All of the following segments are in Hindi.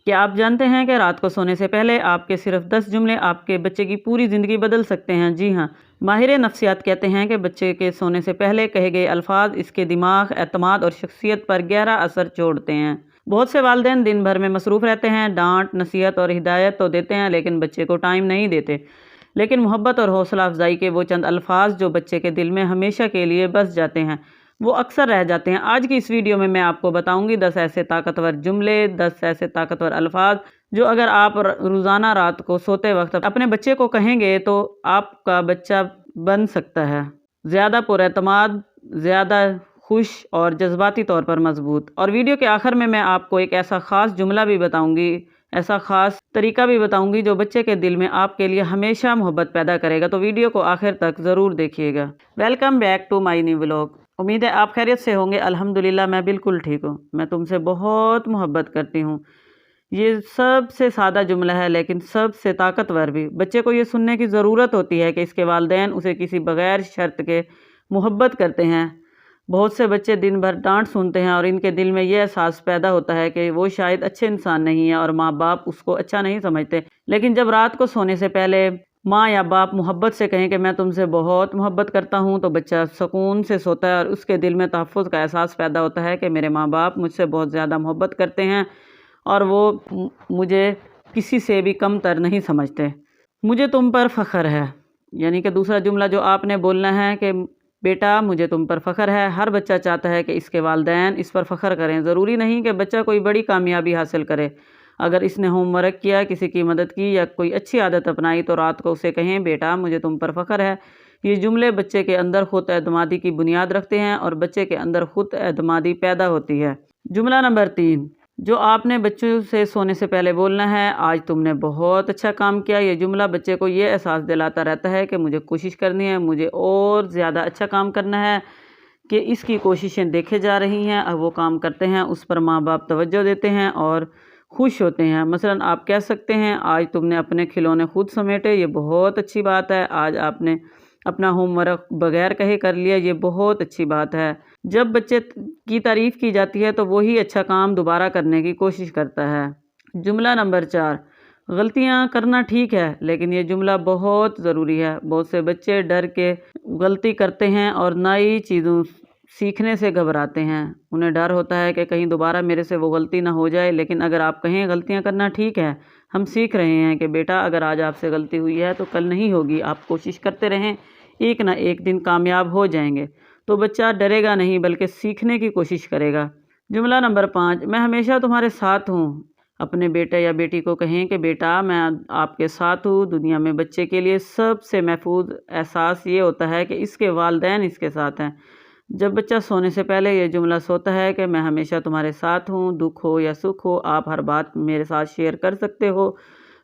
क्या आप जानते हैं कि रात को सोने से पहले आपके सिर्फ 10 जुमले आपके बच्चे की पूरी ज़िंदगी बदल सकते हैं। जी हाँ, माहिर नफ्सियात कहते हैं कि बच्चे के सोने से पहले कहे गए अल्फाज इसके दिमाग, एतमाद और शख्सियत पर गहरा असर छोड़ते हैं। बहुत से वालिदैन दिन भर में मसरूफ़ रहते हैं, डांट, नसीहत और हिदायत तो देते हैं लेकिन बच्चे को टाइम नहीं देते। लेकिन मोहब्बत और हौसला अफजाई के वो चंद अल्फाज जो बच्चे के दिल में हमेशा के लिए बस जाते हैं, वो अक्सर रह जाते हैं। आज की इस वीडियो में मैं आपको बताऊंगी 10 ऐसे ताकतवर जुमले, 10 ऐसे ताकतवर अल्फाज जो अगर आप रोज़ाना रात को सोते वक्त अपने बच्चे को कहेंगे तो आपका बच्चा बन सकता है ज़्यादा पुरएतमाद, ज़्यादा खुश और जज्बाती तौर पर मजबूत। और वीडियो के आखिर में मैं आपको एक ऐसा ख़ास जुमला भी बताऊंगी, ऐसा ख़ास तरीका भी बताऊंगी जो बच्चे के दिल में आपके लिए हमेशा मोहब्बत पैदा करेगा। तो वीडियो को आखिर तक ज़रूर देखिएगा। Welcome back to my new vlog. उम्मीद है आप खैरियत से होंगे। अल्हम्दुलिल्लाह मैं बिल्कुल ठीक हूँ। मैं तुमसे बहुत मोहब्बत करती हूँ। ये सबसे सादा जुमला है लेकिन सबसे ताकतवर भी। बच्चे को ये सुनने की ज़रूरत होती है कि इसके वालिदैन उसे किसी बगैर शर्त के मोहब्बत करते हैं। बहुत से बच्चे दिन भर डांट सुनते हैं और इनके दिल में ये एहसास पैदा होता है कि वो शायद अच्छे इंसान नहीं है और माँ बाप उसको अच्छा नहीं समझते। लेकिन जब रात को सोने से पहले माँ या बाप मोहब्बत से कहें कि मैं तुमसे बहुत मोहब्बत करता हूँ तो बच्चा सुकून से सोता है और उसके दिल में तहफ़्फ़ुज़ का एहसास पैदा होता है कि मेरे माँ बाप मुझसे बहुत ज़्यादा मोहब्बत करते हैं और वो मुझे किसी से भी कमतर नहीं समझते। मुझे तुम पर फ़ख्र है, यानी कि दूसरा जुमला जो आपने बोलना है कि बेटा मुझे तुम पर फ़ख्र है। हर बच्चा चाहता है कि इसके वालिदैन इस पर फ़ख्र करें। ज़रूरी नहीं कि बच्चा कोई बड़ी कामयाबी हासिल करे। अगर इसने होमवर्क किया, किसी की मदद की या कोई अच्छी आदत अपनाई तो रात को उसे कहें बेटा मुझे तुम पर फ़ख्र है। ये जुमले बच्चे के अंदर खुद एतमादी की बुनियाद रखते हैं और बच्चे के अंदर खुद एतमादी पैदा होती है। जुमला नंबर 3 जो आपने बच्चों से सोने से पहले बोलना है, आज तुमने बहुत अच्छा काम किया। ये जुमला बच्चे को ये एहसास दिलाता रहता है कि मुझे कोशिश करनी है, मुझे और ज़्यादा अच्छा काम करना है, कि इसकी कोशिशें देखे जा रही हैं। अब वो काम करते हैं, उस पर माँ बाप तवज्जो देते हैं और खुश होते हैं। मसलन आप कह सकते हैं आज तुमने अपने खिलौने खुद समेटे, ये बहुत अच्छी बात है। आज आपने अपना होमवर्क बगैर कहे कर लिया, ये बहुत अच्छी बात है। जब बच्चे की तारीफ़ की जाती है तो वही अच्छा काम दोबारा करने की कोशिश करता है। जुमला नंबर 4 गलतियाँ करना ठीक है लेकिन ये जुमला बहुत ज़रूरी है। बहुत से बच्चे डर के गलती करते हैं और नई चीज़ों सीखने से घबराते हैं। उन्हें डर होता है कि कहीं दोबारा मेरे से वो गलती ना हो जाए। लेकिन अगर आप कहें गलतियां करना ठीक है, हम सीख रहे हैं कि बेटा अगर आज आपसे गलती हुई है तो कल नहीं होगी, आप कोशिश करते रहें, एक ना एक दिन कामयाब हो जाएंगे, तो बच्चा डरेगा नहीं बल्कि सीखने की कोशिश करेगा। जुमला नंबर 5 मैं हमेशा तुम्हारे साथ हूँ। अपने बेटे या बेटी को कहें कि बेटा मैं आपके साथ हूँ। दुनिया में बच्चे के लिए सबसे महफूज एहसास ये होता है कि इसके वालिदैन इसके साथ हैं। जब बच्चा सोने से पहले ये जुमला सोता है कि मैं हमेशा तुम्हारे साथ हूँ, दुख हो या सुख हो आप हर बात मेरे साथ शेयर कर सकते हो,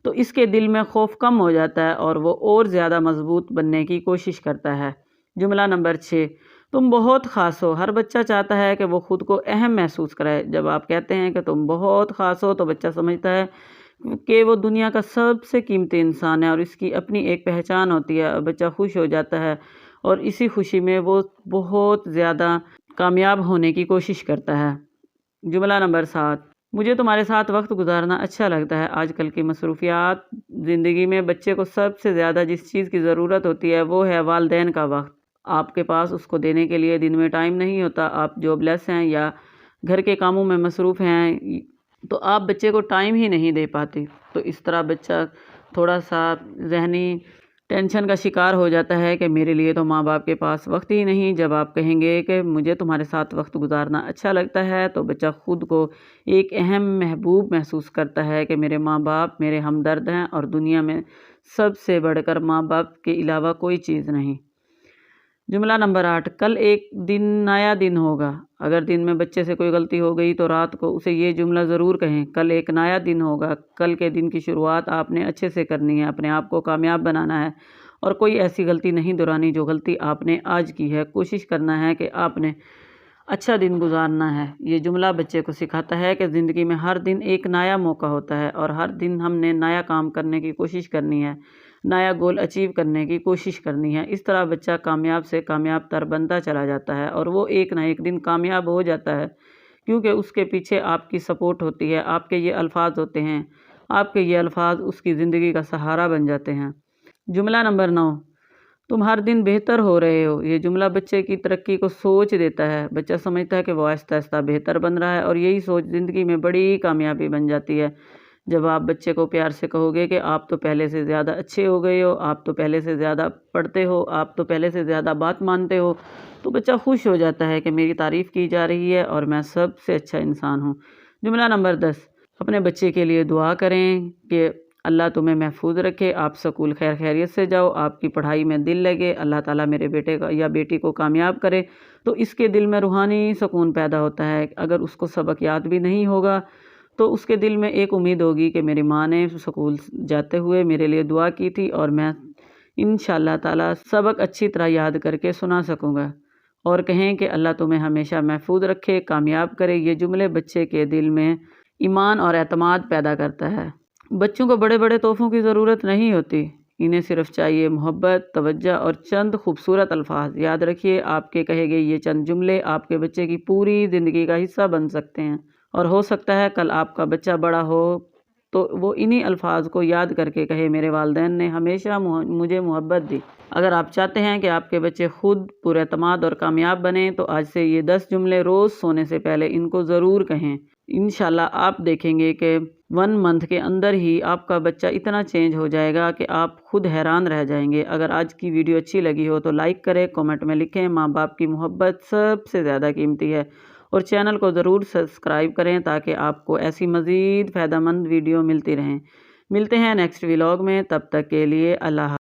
तो इसके दिल में खौफ कम हो जाता है और वो और ज़्यादा मजबूत बनने की कोशिश करता है। जुमला नंबर 6 तुम बहुत ख़ास हो। हर बच्चा चाहता है कि वो ख़ुद को अहम महसूस कराए। जब आप कहते हैं कि तुम बहुत ख़ास हो तो बच्चा समझता है कि वो दुनिया का सबसे कीमती इंसान है और इसकी अपनी एक पहचान होती है। बच्चा खुश हो जाता है और इसी खुशी में वो बहुत ज़्यादा कामयाब होने की कोशिश करता है। जुमला नंबर 7 मुझे तुम्हारे साथ वक्त गुजारना अच्छा लगता है। आजकल की मसरूफियात ज़िंदगी में बच्चे को सबसे ज़्यादा जिस चीज़ की ज़रूरत होती है वो है वालिदैन का वक्त। आपके पास उसको देने के लिए दिन में टाइम नहीं होता, आप जॉबलेस हैं या घर के कामों में मसरूफ़ हैं, तो आप बच्चे को टाइम ही नहीं दे पाते। तो इस तरह बच्चा थोड़ा सा ज़हनी टेंशन का शिकार हो जाता है कि मेरे लिए तो माँ बाप के पास वक्त ही नहीं। जब आप कहेंगे कि मुझे तुम्हारे साथ वक्त गुजारना अच्छा लगता है तो बच्चा खुद को एक अहम महबूब महसूस करता है कि मेरे माँ बाप मेरे हमदर्द हैं और दुनिया में सबसे बढ़कर माँ बाप के अलावा कोई चीज़ नहीं। जुमला नंबर 8 कल एक दिन नया दिन होगा। अगर दिन में बच्चे से कोई गलती हो गई तो रात को उसे ये जुमला ज़रूर कहें, कल एक नया दिन होगा। कल के दिन की शुरुआत आपने अच्छे से करनी है, अपने आप को कामयाब बनाना है और कोई ऐसी गलती नहीं दोहरानी जो गलती आपने आज की है। कोशिश करना है कि आपने अच्छा दिन गुजारना है। ये जुमला बच्चे को सिखाता है कि ज़िंदगी में हर दिन एक नया मौका होता है और हर दिन हमने नया काम करने की कोशिश करनी है, नया गोल अचीव करने की कोशिश करनी है। इस तरह बच्चा कामयाब से कामयाब तर बनता चला जाता है और वो एक ना एक दिन कामयाब हो जाता है, क्योंकि उसके पीछे आपकी सपोर्ट होती है, आपके ये अल्फाज होते हैं, आपके ये अल्फाज उसकी ज़िंदगी का सहारा बन जाते हैं। जुमला नंबर 9, तुम हर दिन बेहतर हो रहे हो। ये जुमला बच्चे की तरक्की को सोच देता है। बच्चा समझता है कि वो आहिस्ता आहिस्ता बेहतर बन रहा है और यही सोच ज़िंदगी में बड़ी कामयाबी बन जाती है। जब आप बच्चे को प्यार से कहोगे कि आप तो पहले से ज़्यादा अच्छे हो गए हो, आप तो पहले से ज़्यादा पढ़ते हो, आप तो पहले से ज़्यादा बात मानते हो, तो बच्चा खुश हो जाता है कि मेरी तारीफ़ की जा रही है और मैं सबसे अच्छा इंसान हूँ। जुमला नंबर 10, अपने बच्चे के लिए दुआ करें कि अल्लाह तुम्हें महफूज रखे, आप स्कूल खैर खैरियत से जाओ, आपकी पढ़ाई में दिल लगे, अल्लाह ताला मेरे बेटे का या बेटी को कामयाब करे। तो इसके दिल में रूहानी सुकून पैदा होता है। अगर उसको सबक याद भी नहीं होगा तो उसके दिल में एक उम्मीद होगी कि मेरी माँ ने स्कूल जाते हुए मेरे लिए दुआ की थी और मैं इंशाअल्लाह ताला सबक अच्छी तरह याद करके सुना सकूँगा। और कहें कि अल्लाह तुम्हें हमेशा महफूज रखे, कामयाब करे। ये जुमले बच्चे के दिल में ईमान और एतमाद पैदा करता है। बच्चों को बड़े बड़े तोहफ़ों की ज़रूरत नहीं होती, इन्हें सिर्फ़ चाहिए मोहब्बत, तवज्जो और चंद खूबसूरत अल्फाज। याद रखिए, आपके कहे गए ये चंद जुमले आपके बच्चे की पूरी ज़िंदगी का हिस्सा बन सकते हैं। और हो सकता है कल आपका बच्चा बड़ा हो तो वो इन्हीं अल्फाज को याद करके कहे, मेरे वालिदैन ने हमेशा मुझे मोहब्बत दी। अगर आप चाहते हैं कि आपके बच्चे खुद पुरएतमाद और कामयाब बने तो आज से ये 10 जुमले रोज़ सोने से पहले इनको ज़रूर कहें। इंशाल्लाह आप देखेंगे कि 1 मंथ के अंदर ही आपका बच्चा इतना चेंज हो जाएगा कि आप खुद हैरान रह जाएंगे। अगर आज की वीडियो अच्छी लगी हो तो लाइक करें, कमेंट में लिखें। माँ बाप की मोहब्बत सबसे ज़्यादा कीमती है। और चैनल को ज़रूर सब्सक्राइब करें ताकि आपको ऐसी मज़ीद फ़ायदेमंद वीडियो मिलती रहें। मिलते हैं नेक्स्ट व्लॉग में, तब तक के लिए अल्लाह।